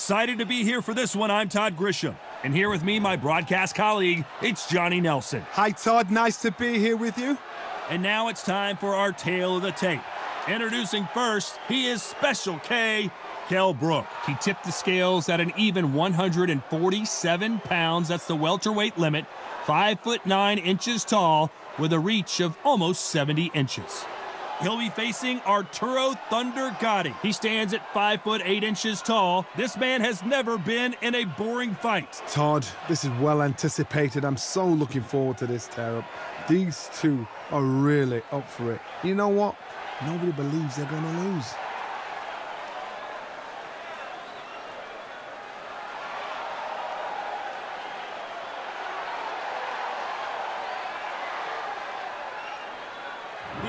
Excited to be here for this one. I'm Todd Grisham. And here with me, my broadcast colleague, it's Johnny Nelson. Hi, Todd. Nice to be here with you. And now it's time for our tale of the tape. Introducing first, he is Special K, Kell Brook. He tipped the scales at an even 147 pounds. That's the welterweight limit. 5'9" tall with a reach of almost 70 inches. He'll be facing Arturo Thunder Gatti. He stands at 5'8" tall. This man has never been in a boring fight. Todd, this is well anticipated. I'm so looking forward to this tear-up. These two are really up for it. You know what? Nobody believes they're going to lose.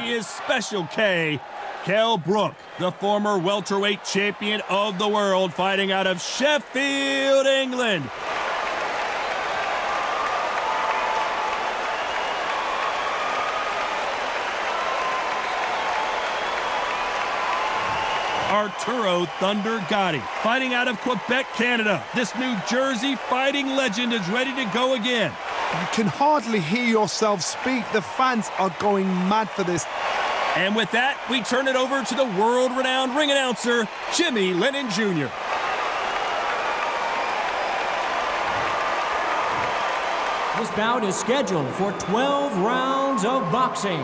He is Special K, Kell Brook, the former welterweight champion of the world, fighting out of Sheffield, England. Arturo Thunder Gatti, fighting out of Quebec, Canada. This New Jersey fighting legend is ready to go again. You can hardly hear yourself speak. The fans are going mad for this. And with that, we turn it over to the world-renowned ring announcer, Jimmy Lennon Jr. This bout is scheduled for 12 rounds of boxing.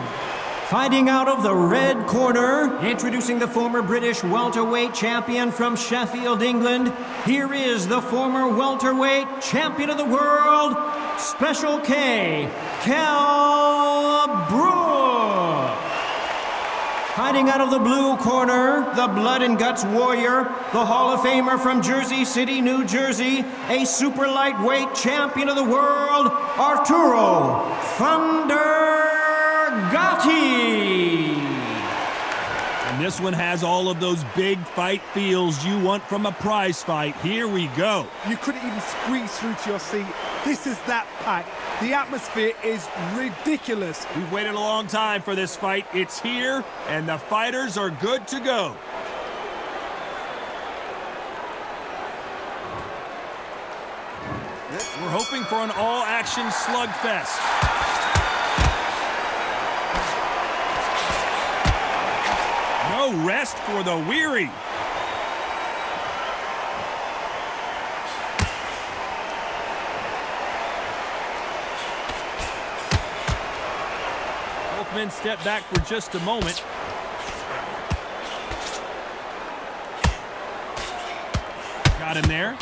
Fighting out of the red corner, introducing the former British welterweight champion from Sheffield, England, here is the former welterweight champion of the world, Special K, Kell Brook. Fighting out of the blue corner, the blood and guts warrior, the Hall of Famer from Jersey City, New Jersey, a super lightweight champion of the world, Arturo Thunder Gatti. And this one has all of those big fight feels you want from a prize fight. Here we go. You couldn't even squeeze through to your seat. This is that packed. The atmosphere is ridiculous. We've waited a long time for this fight. It's here, and the fighters are good to go. We're hoping for an all-action slugfest. No rest for the weary. Both men step back for just a moment. Got him there.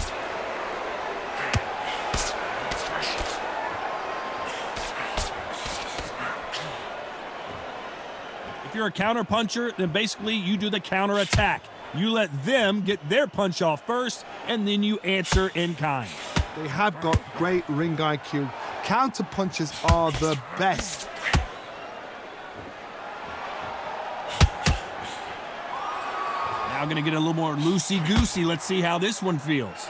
If you're a counter-puncher, then basically you do the counter-attack. You let them get their punch off first, and then you answer in kind. They have got great ring IQ. Counter punches are the best. Now going to get a little more loosey-goosey. Let's see how this one feels.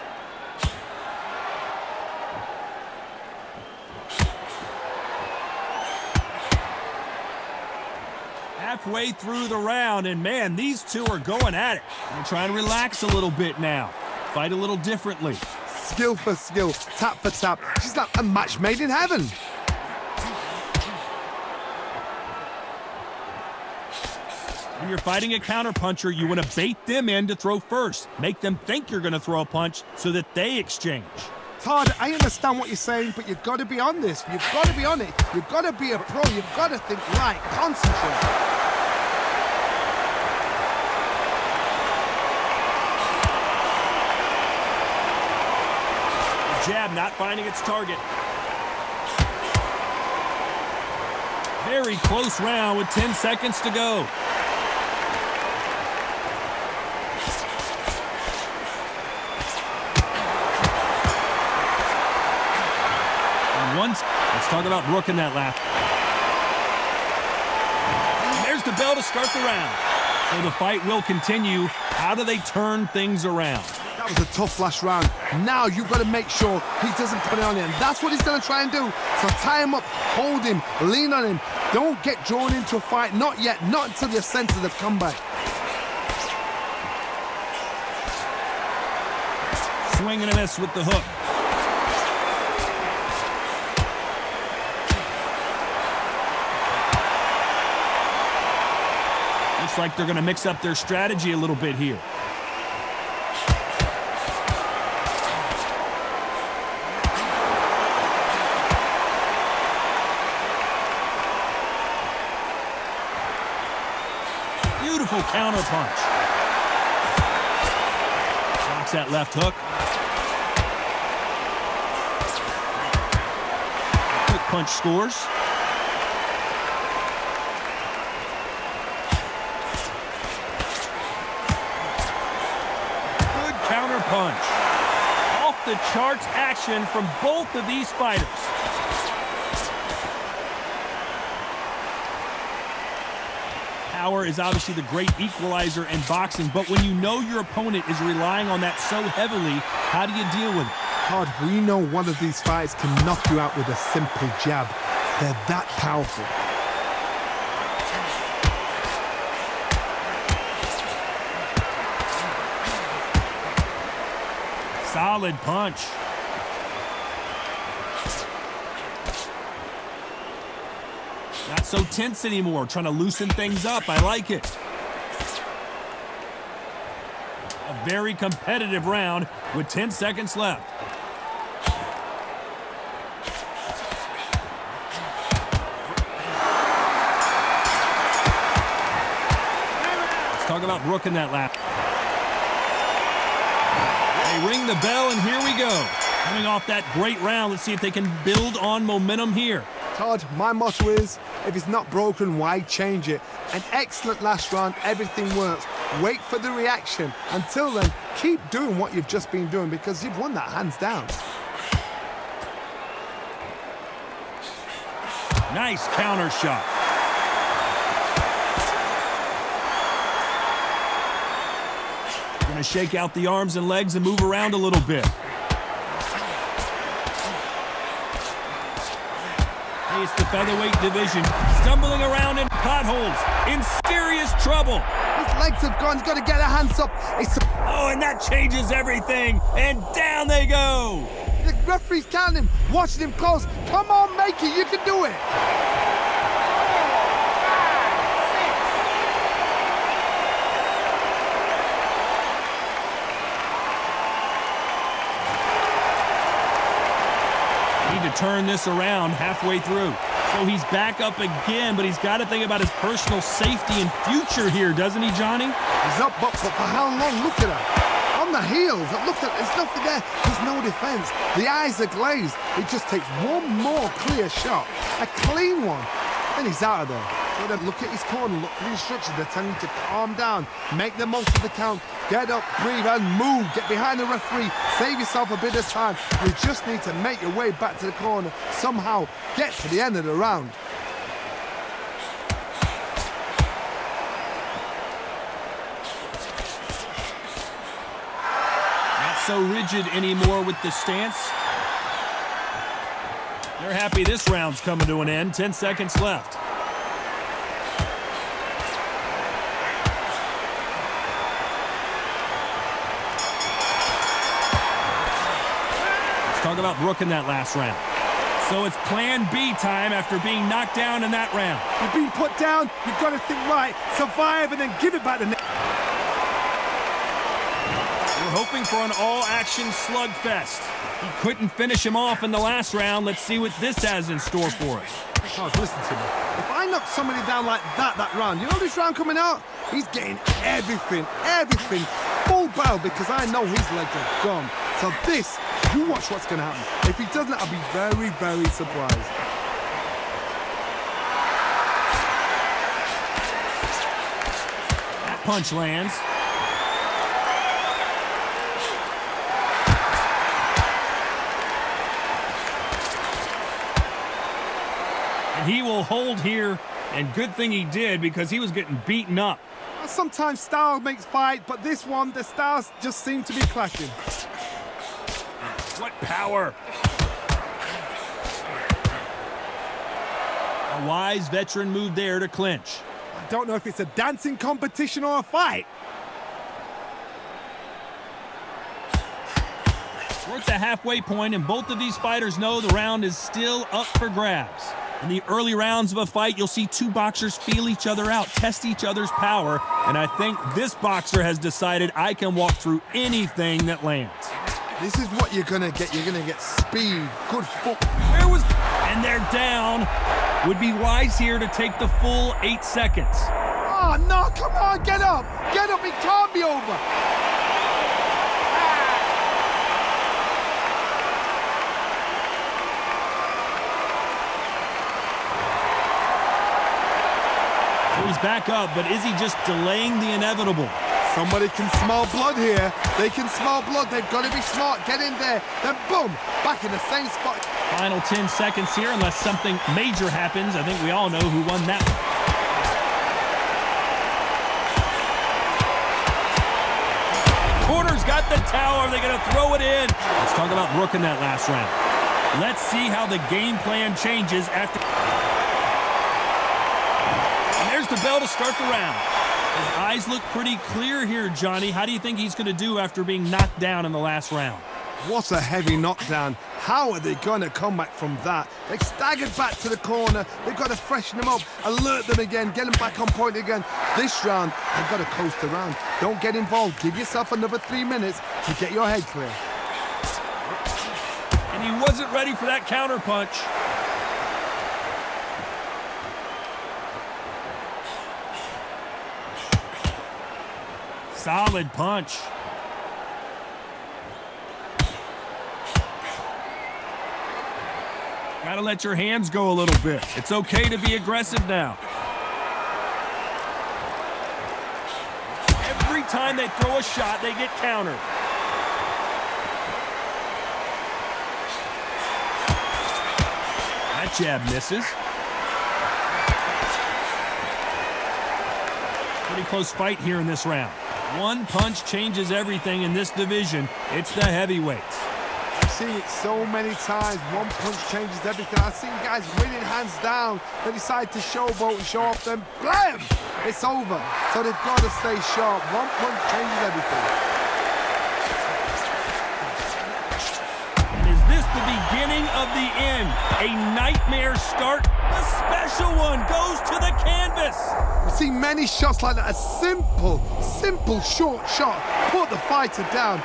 Halfway through the round, and man, these two are going at it. I'm trying to relax a little bit now. Fight a little differently. Skill for skill, tap for tap. She's like a match made in heaven. When you're fighting a counterpuncher, you want to bait them in to throw first. Make them think you're going to throw a punch so that they exchange. Todd, I understand what you're saying, but you've got to be on this. You've got to be on it. You've got to be a pro. You've got to think right. Concentrate. Jab not finding its target. Very close round with 10 seconds to go. And once, let's talk about Brook in that lap. And there's the bell to start the round. So the fight will continue. How do they turn things around? That was a tough last round. Now you've got to make sure he doesn't put it on you. And that's what he's going to try and do. So tie him up, hold him, lean on him. Don't get drawn into a fight. Not yet. Not until your senses have come back. swing and a miss with the hook. Looks like they're going to mix up their strategy a little bit here. Beautiful counter punch. Blocks that left hook. Quick punch scores. Good counter punch. Off the charts action from both of these fighters. Power is obviously the great equalizer in boxing, but when you know your opponent is relying on that so heavily, how do you deal with it? Todd, we know one of these fighters can knock you out with a simple jab. They're that powerful. Solid punch. Not so tense anymore, trying to loosen things up. I like it. A very competitive round with 10 seconds left. Let's talk about Brook in that lap. They ring the bell, and here we go. Coming off that great round, let's see if they can build on momentum here. Todd, my motto is, if it's not broken, why change it? An excellent last round, everything works. Wait for the reaction. Until then, keep doing what you've just been doing because you've won that hands down. Nice counter shot. Gonna shake out the arms and legs and move around a little bit. It's the featherweight division, stumbling around in potholes, in serious trouble. His legs have gone, he's got to get the hands up. Oh, and that changes everything, and down they go. The referee's counting him, watching him close. Come on, make it, you can do it. To turn this around halfway through. So he's back up again, but he's got to think about his personal safety and future here, doesn't he, Johnny? He's up, but for how long? Look at her. On the heels, look at, there's nothing there. There's no defense. The eyes are glazed. It just takes one more clear shot, a clean one, and he's out of there. So then look at his corner, look for the instructions. They're telling him to calm down, make the most of the count, get up, breathe, and move. Get behind the referee, save yourself a bit of time. You just need to make your way back to the corner, somehow get to the end of the round. Not so rigid anymore with the stance. They're happy this round's coming to an end. 10 seconds left. Talk about Brook in that last round. So it's plan B time after being knocked down in that round. You've been put down, you've got to think right, survive and then give it back the next. We're hoping for an all-action slugfest. He couldn't finish him off in the last round. Let's see what this has in store for us. Charles, listen to me. If I knock somebody down like that round, you know this round coming out? He's getting everything, full barrel because I know his legs are gone. So this, you watch what's going to happen. If he doesn't, I'll be very, very surprised. That punch lands. And he will hold here, and good thing he did because he was getting beaten up. Sometimes style makes fight, but this one, the styles just seem to be clashing. What power! A wise veteran move there to clinch. I don't know if it's a dancing competition or a fight. We're at the halfway point, and both of these fighters know the round is still up for grabs. In the early rounds of a fight, you'll see two boxers feel each other out, test each other's power, and I think this boxer has decided I can walk through anything that lands. This is what you're gonna get. You're gonna get speed, good foot. And they're down. Would be wise here to take the full 8 seconds. Oh, no, come on, get up. Get up, it can't be over. He's back up, but is he just delaying the inevitable? Somebody can smell blood here. They can smell blood. They've got to be smart. Get in there. Then boom, back in the same spot. Final 10 seconds here, unless something major happens. I think we all know who won that one. Porter's got the towel. Are they going to throw it in? Let's talk about Brook in that last round. Let's see how the game plan changes after. And there's the bell to start the round. His eyes look pretty clear here, Johnny. How do you think he's going to do after being knocked down in the last round? What a heavy knockdown. How are they going to come back from that? They staggered back to the corner. They've got to freshen them up, alert them again, get them back on point again. This round, they've got to coast around. Don't get involved. Give yourself another 3 minutes to get your head clear. And he wasn't ready for that counter punch. Solid punch. Gotta let your hands go a little bit. It's okay to be aggressive now. Every time they throw a shot, they get countered. That jab misses. Pretty close fight here in this round. One punch changes everything in this division. It's the heavyweights. I've seen it so many times. One punch changes everything. I've seen guys winning hands down. They decide to showboat and show off them. Blam! It's over. So they've got to stay sharp. One punch changes everything. And is this the beginning of the end? A nightmare start. The special one goes to the canvas. We've seen many shots like that. A simple short shot. Put the fighter down.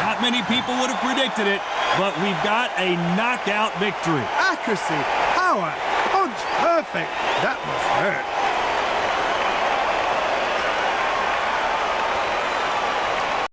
Not many people would have predicted it, but we've got a knockout victory. Accuracy, power, punch, perfect. That must hurt.